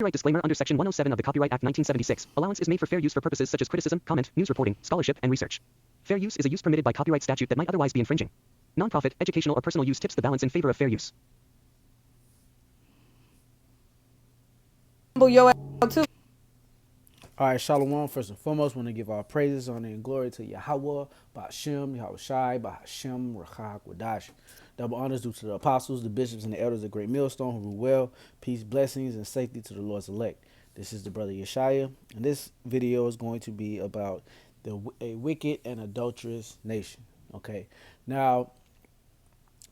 Copyright disclaimer under Section 107 of the Copyright Act 1976. Allowance is made for fair use for purposes such as criticism, comment, news reporting, scholarship, and research. Fair use is a use permitted by copyright statute that might otherwise be infringing. Nonprofit, educational, or personal use tips the balance in favor of fair use. All right, Shalom. First and foremost, want to give our praises, honor, and glory to Yahweh, Ba'ashem, Yahweh Shai, Ba'ashem, Rachak, Wadash. Double honors due to the apostles, the bishops, and the elders of Great Millstone who rule well. Peace, blessings, and safety to the Lord's elect. This is the brother Yeshaya, and this video is going to be about a wicked and adulterous nation. Okay, now,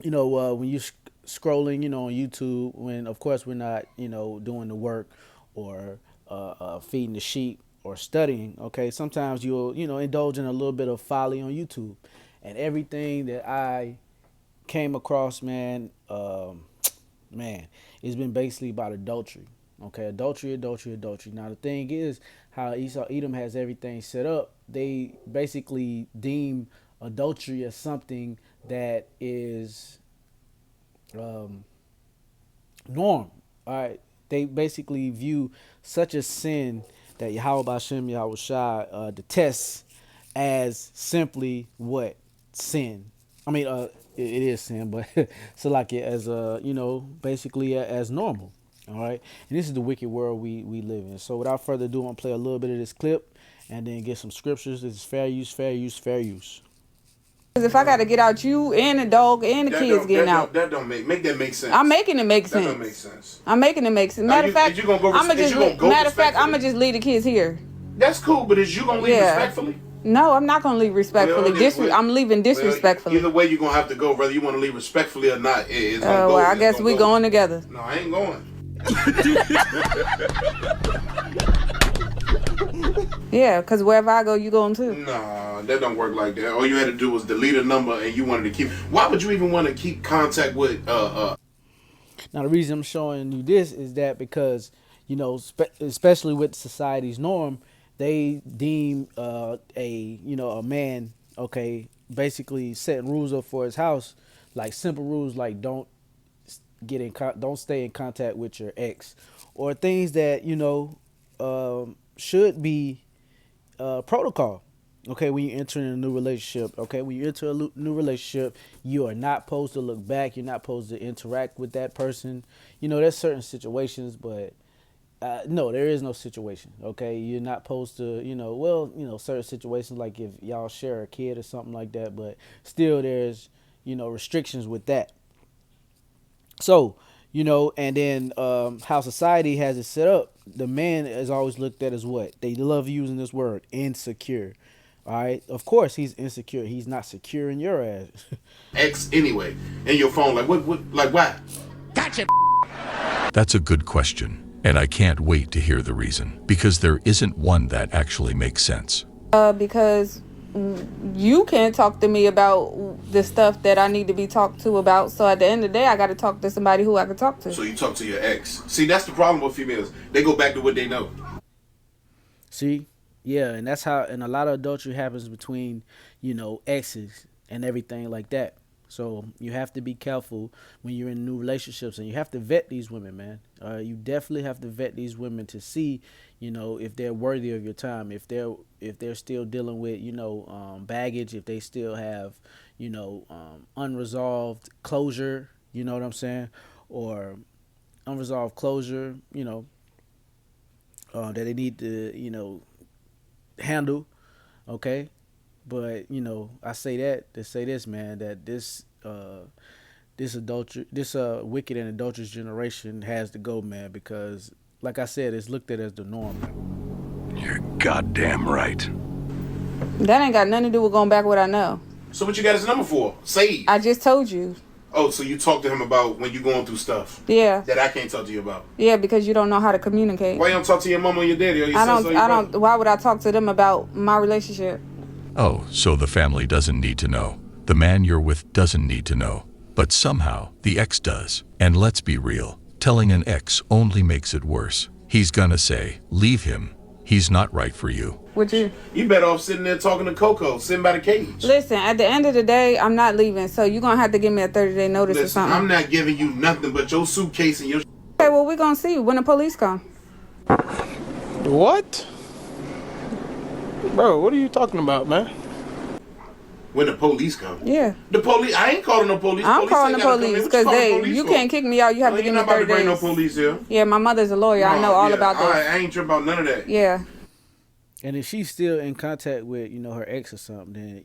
when you're scrolling, on YouTube, when of course we're not, doing the work or feeding the sheep or studying, okay, sometimes you'll indulge in a little bit of folly on YouTube, and everything that I came across, man, it's been basically about adultery. Okay, adultery. Now the thing is, how Edom has everything set up, they basically deem adultery as something that is norm. All right, they basically view such a sin that Yahweh Ba'ashem, Yahweh Shai detests as simply what? Sin. I mean, it is sin, but so like it as basically as normal. All right, and this is the wicked world we live in. So without further ado, I'm gonna play a little bit of this clip and then get some scriptures. This is fair use. If I got to get out, you and the dog and the kids getting out. That don't make that make sense. I'm making it make sense. That don't make sense. I'm making it make sense. Matter of fact, I'm gonna just leave the kids here. That's cool, but is you gonna leave respectfully? No, I'm not gonna leave respectfully. I'm leaving disrespectfully. Either way, you're gonna have to go, whether you want to leave respectfully or not. Well, I guess we going together. No, I ain't going. Yeah, because wherever I go, you going too. Nah, that don't work like that. All you had to do was delete a number and you wanted to keep. Why would you even want to keep contact with Now the reason I'm showing you this is that because especially with society's norm, they deem a man, okay, basically setting rules up for his house, like simple rules like don't stay in contact with your ex, or things that should be protocol. Okay, when you enter in a new relationship, you are not supposed to look back. You're not supposed to interact with that person. There's certain situations, but no, there is no situation. Okay, you're not supposed to, certain situations like if y'all share a kid or something like that, but still there's, restrictions with that. So, and then how society has it set up, the man is always looked at as what? They love using this word, insecure. All right. Of course, he's insecure. He's not secure in your ass. X anyway, in your phone, like what, like why? Gotcha. That's a good question, and I can't wait to hear the reason, because there isn't one that actually makes sense. Because you can't talk to me about the stuff that I need to be talked to about. So at the end of the day, I got to talk to somebody who I can talk to. So you talk to your ex. See, that's the problem with females. They go back to what they know. See? Yeah, and that's how, and a lot of adultery happens between, exes and everything like that. So you have to be careful when you're in new relationships, and you have to vet these women, man. You definitely have to vet these women to see, if they're worthy of your time, if they're still dealing with, baggage, if they still have, unresolved closure, you know what I'm saying, or unresolved closure, that they need to, handle, okay. But I say that to say this, man, that this wicked and adulterous generation has to go, man, because like I said, it's looked at as the norm. You're goddamn right. That ain't got nothing to do with going back what I know. So what you got his number for? Save. I just told you. Oh, so you talk to him about when you're going through stuff? Yeah. That I can't talk to you about? Yeah, because you don't know how to communicate. Why you don't talk to your mama or your daddy or your sister or your brother? Why would I talk to them about my relationship? Oh, so the family doesn't need to know. The man you're with doesn't need to know. But somehow, the ex does. And let's be real, telling an ex only makes it worse. He's gonna say, leave him. He's not right for you. Would you? You better off sitting there talking to Coco, sitting by the cage. Listen, at the end of the day, I'm not leaving, so you're going to have to give me a 30-day notice or something. I'm not giving you nothing but your suitcase and your... Okay, well, we're going to see when the police come. What? Bro, what are you talking about, man? When the police come. Yeah. The police. I ain't calling the police. I'm Police calling ain't the gotta come in. police What because calling the police you for? can't kick me out. You have to You're give not me about to 30 bring no days. police here. Yeah, my mother's a lawyer. I know all about this. I ain't tripping about none of that. Yeah. And if she's still in contact with, her ex or something, then,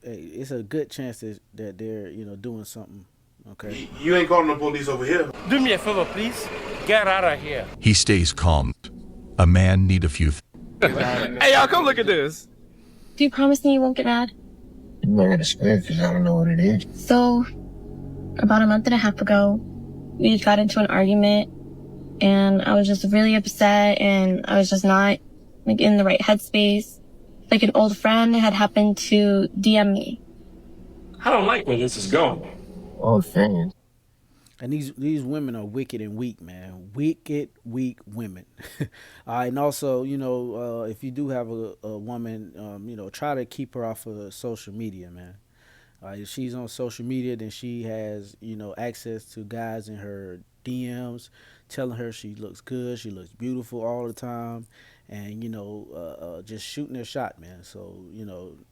hey, it's a good chance that they're, doing something. Okay. You ain't calling the police over here. Do me a favor, please. Get out of here. He stays calm. A man need a few Hey, y'all, come look at this. Do you promise me you won't get mad? I'm not gonna swear because I don't know what it is. So, about a month and a half ago, we got into an argument, and I was just really upset, and I was just not in the right headspace. Like an old friend had happened to DM me. I don't like where this is going. Oh, fans. And these women are wicked and weak, man. Wicked, weak women. And also, if you do have a woman, try to keep her off of social media, man. If she's on social media, then she has, access to guys in her DMs telling her she looks good, she looks beautiful all the time, and, just shooting their shot, man. So,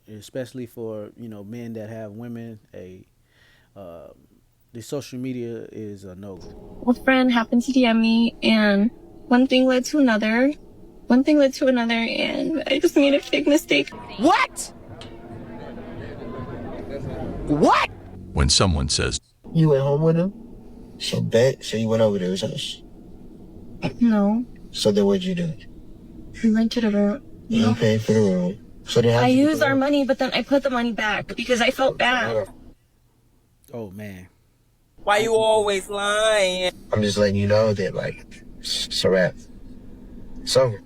especially for, men that have women, the social media is a no-go. A friend happened to DM me, and one thing led to another. One thing led to another, and I just made a big mistake. What? What? When someone says, You went home with him? So you went over to his house? No, So then what'd you do? we rented a room. You paid for the room. So then I used our money, but then I put the money back because I felt bad. Oh, man. Why you always lying? I'm just letting you know that, like, it's a wrap. It's over.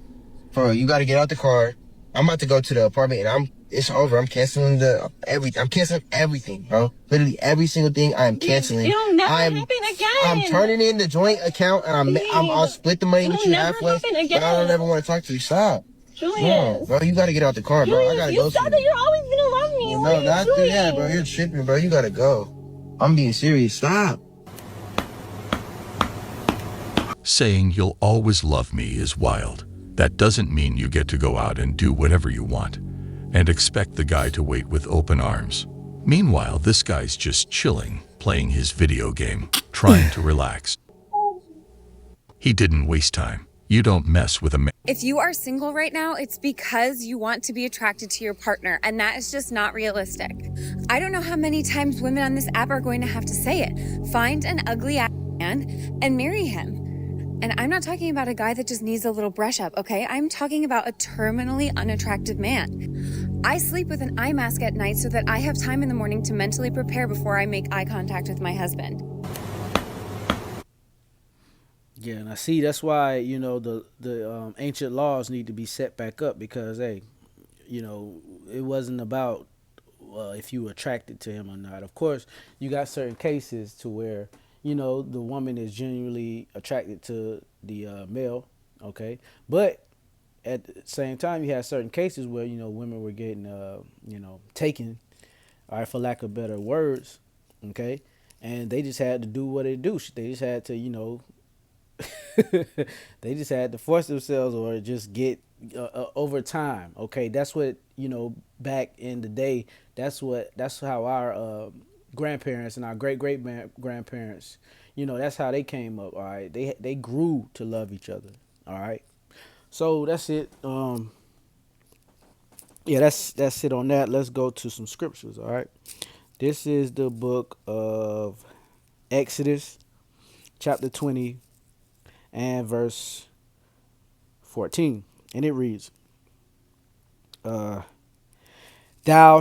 Bro, you gotta get out the car. I'm about to go to the apartment and it's over. I'm canceling I'm canceling everything, bro. Literally every single thing I'm canceling. It'll never happen again. I'm turning in the joint account and I'll split the money with you never halfway. happen But again. I don't ever want to talk to you. Stop. Julius. No, bro, you gotta get out the car, bro. I gotta you go. said that you're always gonna love me. What No, are you not doing? that, bro. You're tripping, bro. You gotta go. I'm being serious. Stop. saying you'll always love me is wild. That doesn't mean you get to go out and do whatever you want and expect the guy to wait with open arms. Meanwhile, this guy's just chilling, playing his video game, trying to relax. He didn't waste time. You don't mess with a man. If you are single right now, it's because you want to be attracted to your partner, and that is just not realistic. I don't know how many times women on this app are going to have to say it. Find an ugly ass man and marry him. And I'm not talking about a guy that just needs a little brush up, okay? I'm talking about a terminally unattractive man. I sleep with an eye mask at night so that I have time in the morning to mentally prepare before I make eye contact with my husband. Yeah, and I see that's why, you know, the ancient laws need to be set back up because, hey, you know, it wasn't about if you were attracted to him or not. Of course, you got certain cases to where, you know, the woman is genuinely attracted to the male, okay? But at the same time, you have certain cases where, you know, women were getting, you know, taken, all right, for lack of better words, okay? And they just had to do what they do. They just had to, you know, they just had to force themselves or just get over time. Okay, that's what, you know, back in the day. That's how our grandparents and our great grandparents, you know, that's how they came up. All right, they grew to love each other. All right, so that's it. Yeah, that's it on that. Let's go to some scriptures. All right, this is the book of Exodus, chapter 20. And verse 14. And it reads, thou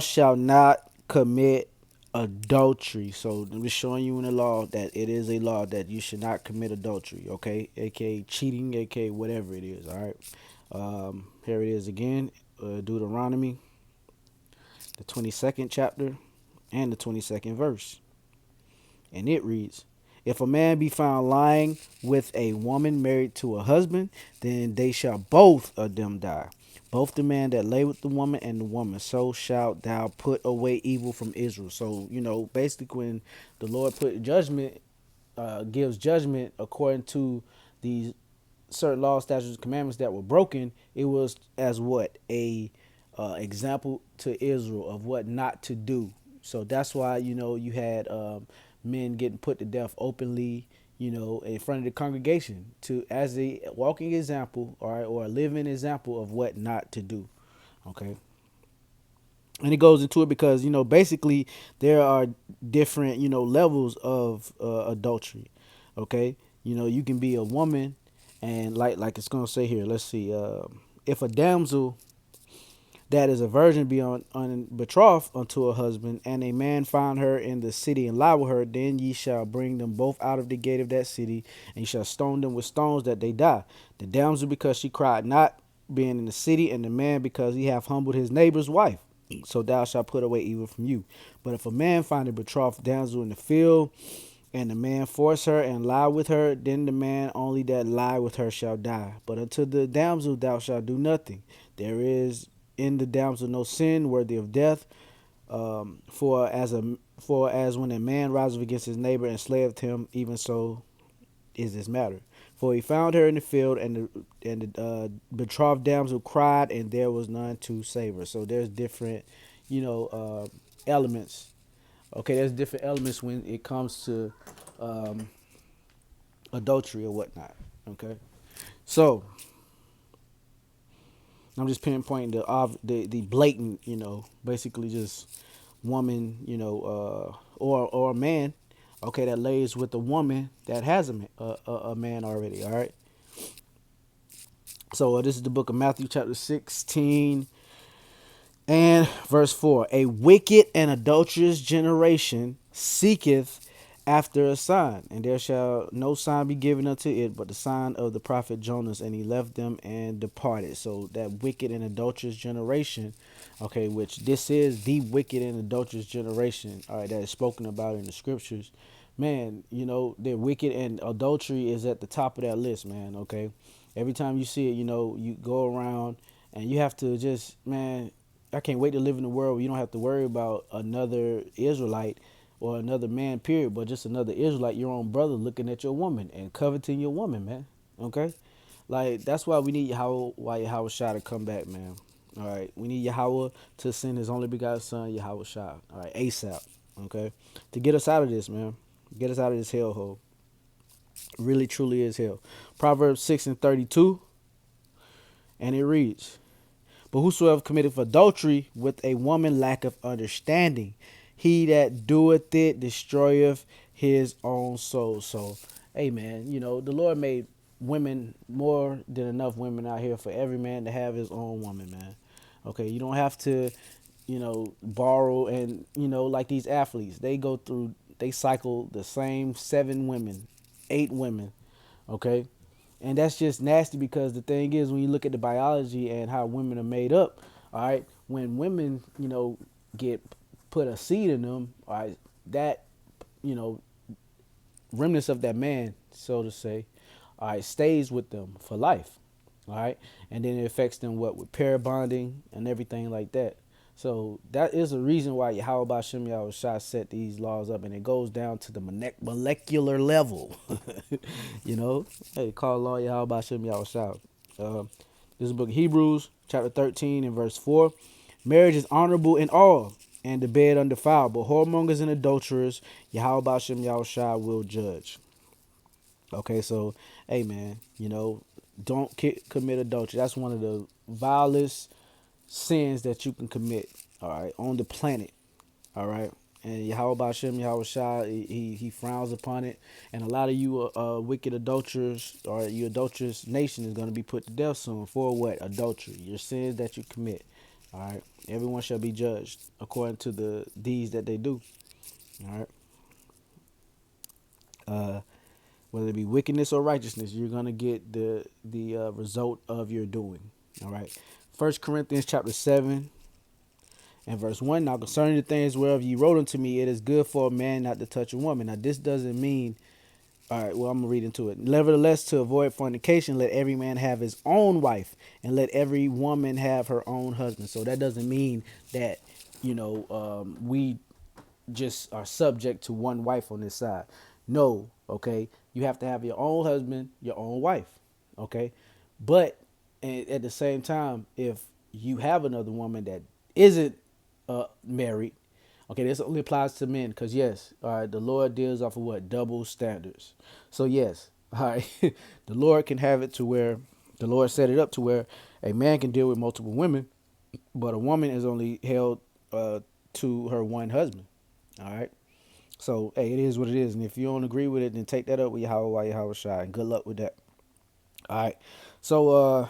shalt not commit adultery. So we're showing you in the law that it is a law that you should not commit adultery, okay? AKA cheating, AKA whatever it is, all right? Here it is again, Deuteronomy, the 22nd chapter and the 22nd verse. And it reads, if a man be found lying with a woman married to a husband, then they shall both of them die. Both the man that lay with the woman and the woman. So shalt thou put away evil from Israel. So, you know, basically when the Lord put judgment, gives judgment according to these certain laws, statutes, and commandments that were broken, it was as what a example to Israel of what not to do. So that's why you had men getting put to death openly, in front of the congregation to as a walking example, all right, or a living example of what not to do. Okay. And it goes into it because basically there are different levels of adultery. Okay, you can be a woman, and like it's gonna say here. Let's see. If a damsel that is a virgin be on betrothed unto a husband, and a man find her in the city and lie with her, then ye shall bring them both out of the gate of that city, and ye shall stone them with stones that they die. The damsel because she cried not, being in the city, and the man because he hath humbled his neighbor's wife. So thou shalt put away evil from you. But if a man find a betrothed damsel in the field, and the man force her and lie with her, then the man only that lie with her shall die. But unto the damsel thou shalt do nothing. There is in the damsel no sin worthy of death. For as when a man rises against his neighbor and slayeth him, even so is this matter. For he found her in the field, and the betrothed damsel cried, and there was none to save her. So there's different, elements. Okay, there's different elements when it comes to adultery or whatnot. Okay, so I'm just pinpointing the blatant, basically just woman, or a man, okay, that lays with a woman that has a man already. All right. So this is the book of Matthew, chapter 16 and verse 4. A wicked and adulterous generation seeketh after a sign, and there shall no sign be given unto it but the sign of the prophet Jonas. And he left them and departed. So that wicked and adulterous generation, okay, which this is the wicked and adulterous generation, all right, that is spoken about in the scriptures. Man, the wicked and adultery is at the top of that list, man. Okay, every time you see it, you go around and you have to just, man, I can't wait to live in a world where you don't have to worry about another Israelite or another man, period, but just another Israelite, your own brother, looking at your woman and coveting your woman, man. Okay? Like, that's why we need Yahweh Shai to come back, man. All right? We need Yahweh to send his only begotten son, Yahweh Shai. All right? ASAP. Okay? To get us out of this, man. Get us out of this hellhole. Really, truly is hell. Proverbs 6:32. And it reads, but whosoever committeth adultery with a woman lacketh understanding. He that doeth it destroyeth his own soul. So, hey, man, the Lord made women more than enough women out here for every man to have his own woman, man. Okay, you don't have to, borrow and, like these athletes, they cycle the same 7 women, 8 women, okay? And that's just nasty because the thing is, when you look at the biology and how women are made up, all right, when women, get put a seed in them, all right, that, remnants of that man, so to say, all right, stays with them for life, all right, and then it affects them with pair bonding and everything like that. So that is a reason why Yahweh Bashem Yahweh Shai set these laws up, and it goes down to the molecular level. Hey, call law Yahweh Bashem Yahweh Shai. This is the book of Hebrews, chapter 13 and verse 4. Marriage is honorable in all, and the bed undefiled, but whoremongers and adulterers, Yahweh Bashem Yahweh Shai will judge. Okay, so, hey, man, don't commit adultery. That's one of the vilest sins that you can commit, all right, on the planet, all right. And Yahweh Bashem, Yahweh Shai, he frowns upon it. And a lot of you wicked adulterers, or you adulterous nation, is going to be put to death soon for what? Adultery, your sins that you commit, all right. Everyone shall be judged according to the deeds that they do, all right. Whether it be wickedness or righteousness, you're going to get the result of your doing, all right. 1 Corinthians chapter 7 and verse 1. Now concerning the things whereof ye wrote unto me, it is good for a man not to touch a woman. Now this doesn't mean, all right, well, I'm going to read into it. Nevertheless, to avoid fornication, let every man have his own wife, and let every woman have her own husband. So that doesn't mean that, we just are subject to one wife on this side. No, okay? You have to have your own husband, your own wife. Okay, but at the same time, if you have another woman that isn't married, okay, this only applies to men because yes, all right, the Lord deals off of what double standards. So yes, all right, the Lord can have it to where the Lord set it up to where a man can deal with multiple women, but a woman is only held to her one husband. All right. So hey, it is what it is, and if you don't agree with it, then take that up with Yahweh Shai, and good luck with that. All right. So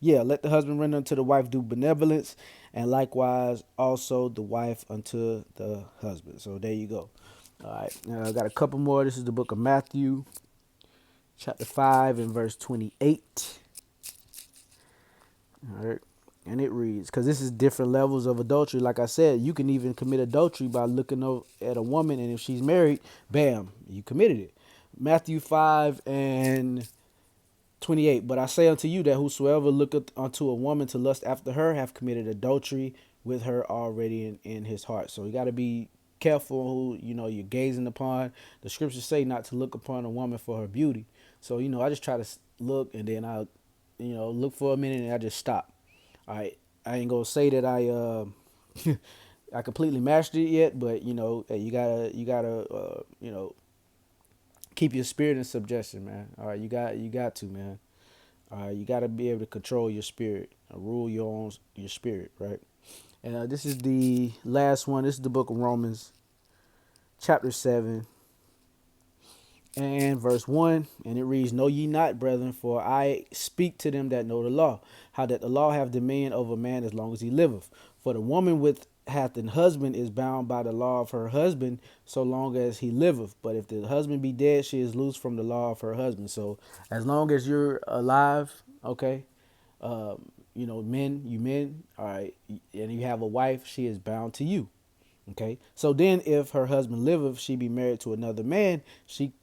yeah, let the husband render unto the wife due benevolence, and likewise also the wife unto the husband. So there you go. All right. Now I got a couple more. This is the book of Matthew, chapter 5 and verse 28. All right. And it reads, because this is different levels of adultery. Like I said, you can even commit adultery by looking at a woman, and if she's married, bam, you committed it. Matthew 5 and 28. But I say unto you that whosoever looketh unto a woman to lust after her hath committed adultery with her already in his heart. So you got to be careful who you're gazing upon. The scriptures say not to look upon a woman for her beauty. So I just try to look, and then I look for a minute, and I just stop. All right, I ain't gonna say that I completely mastered it yet, but hey, you gotta keep your spirit in subjection, man. All right, you got to, man. All right, you got to be able to control your spirit, rule your spirit, right? And this is the last one. This is the book of Romans, chapter 7 and verse 1, and it reads, Know ye not, brethren, for I speak to them that know the law, how that the law have dominion over man as long as he liveth. For the woman with hath an husband is bound by the law of her husband so long as he liveth. But if the husband be dead, she is loose from the law of her husband. So as long as you're alive, okay, men, all right, and you have a wife, she is bound to you. Okay. So then if her husband liveth, she be married to another man, she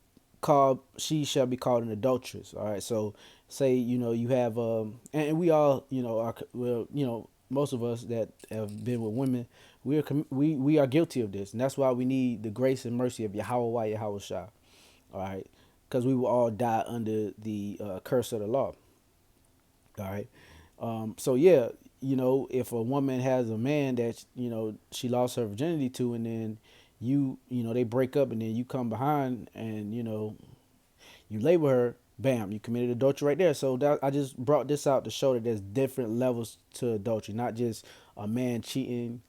shall be called an adulteress. All right. So say, you have and we all, are, well, most of us that have been with women, we are guilty of this. And that's why we need the grace and mercy of Yahweh Shai. All right. Because we will all die under the curse of the law. All right. So yeah, if a woman has a man that she lost her virginity to, and then they break up, and then you come behind and you lay with her, bam, you committed adultery right there. So I just brought this out to show that there's different levels to adultery, not just a man cheating,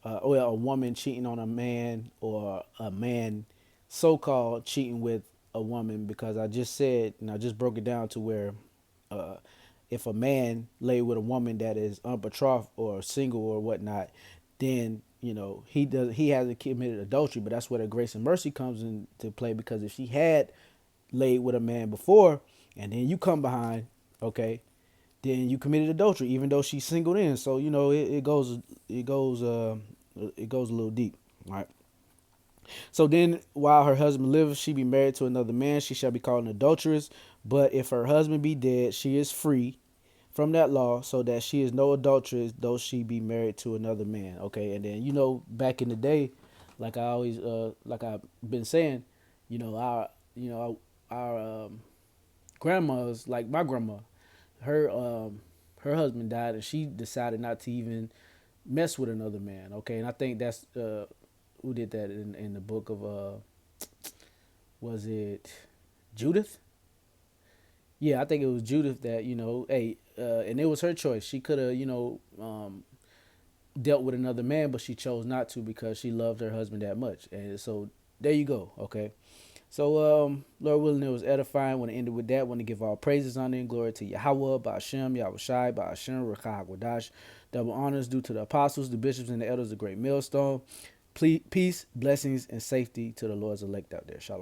or a woman cheating on a man, or a man so-called cheating with a woman. Because I just said, and I just broke it down to where if a man lay with a woman that is unbetrothed or single or whatnot, then he hasn't committed adultery. But that's where the grace and mercy comes into play, because if she had laid with a man before, and then you come behind, okay, then you committed adultery, even though she's singled in. So it goes a little deep, right? So then, while her husband liveth, she be married to another man, she shall be called an adulteress. But if her husband be dead, she is free from that law, so that she is no adulteress, though she be married to another man. Okay, and then back in the day, like I always like I've been saying, our grandmas, like my grandma, her husband died, and she decided not to even mess with another man. Okay, and I think that's who did that in the book of was it Judith? Yeah, I think it was Judith that hey, and it was her choice. She could have dealt with another man, but she chose not to because she loved her husband that much. And so there you go. Okay. So Lord willing, it was edifying. Want to end it with that. Want to give all praises, honor, and glory to Yahweh, Ba'ashem, Yahweh Shai, Ba'ashem, Rekah Wadash. Double honors due to the apostles, the bishops, and the elders of the great millstone. Peace, blessings, and safety to the Lord's elect out there. Shalom.